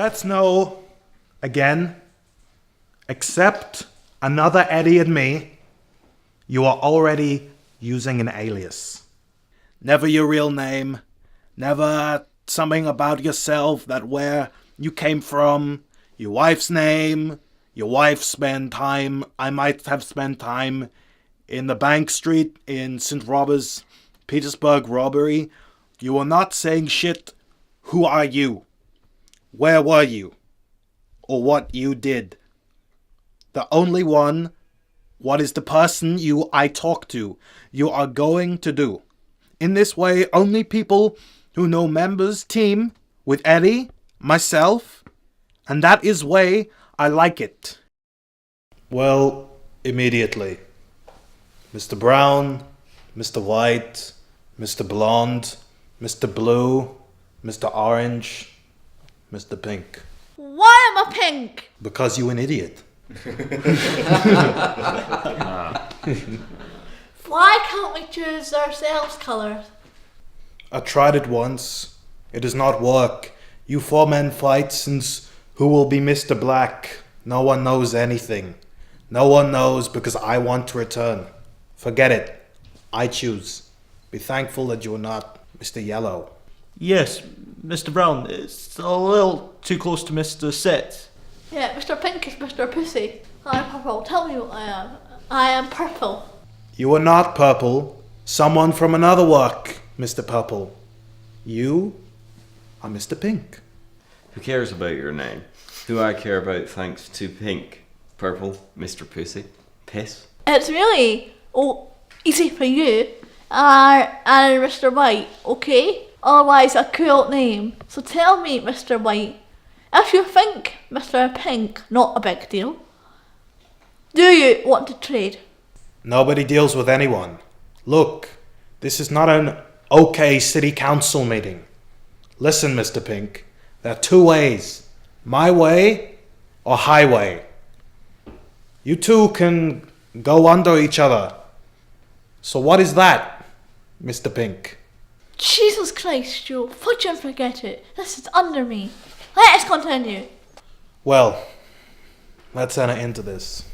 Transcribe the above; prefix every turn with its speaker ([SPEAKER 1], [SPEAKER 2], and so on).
[SPEAKER 1] Let's know, again, except another Eddie and me, you are already using an alias. Never your real name, never something about yourself, that where you came from, your wife's name, your wife spent time, I might have spent time in the Bank Street in St. Robert's, Petersburg robbery. You are not saying shit. Who are you? Where were you? Or what you did? The only one, what is the person I talk to, you are going to do. In this way, only people who know members team with Eddie, myself, and that is way I like it. Well, immediately. Mr. Brown, Mr. White, Mr. Blonde, Mr. Blue, Mr. Orange, Mr. Pink.
[SPEAKER 2] Why am I pink?
[SPEAKER 1] Because you an idiot.
[SPEAKER 2] Why can't we choose ourselves colours?
[SPEAKER 1] I tried it once. It does not work. You 4 men fight since who will be Mr. Black. No one knows anything. No one knows because I want to return. Forget it. I choose. Be thankful that you're not Mr. Yellow.
[SPEAKER 3] Yes, Mr. Brown, it's a little too close to Mr. Set.
[SPEAKER 2] Yeah, Mr. Pink is Mr. Pussy. I'm purple. Tell me what I am. I am purple.
[SPEAKER 1] You are not purple. Someone from another work, Mr. Purple. You are Mr. Pink.
[SPEAKER 4] Who cares about your name? Who I care about thanks to Pink. Purple, Mr. Pussy. Piss.
[SPEAKER 2] It's really easy for you and Mr. White, okay? Otherwise a cool name. So tell me, Mr. White, if you think Mr. Pink not a big deal, do you want to trade?
[SPEAKER 1] Nobody deals with anyone. Look, this is not an okay city council meeting. Listen, Mr. Pink, there are 2 ways. My way or highway. You two can go under each other. So what is that, Mr. Pink?
[SPEAKER 2] Jesus Christ, Joe, fudge and forget it. This is under me. Let us continue.
[SPEAKER 1] Well, let's enter into this.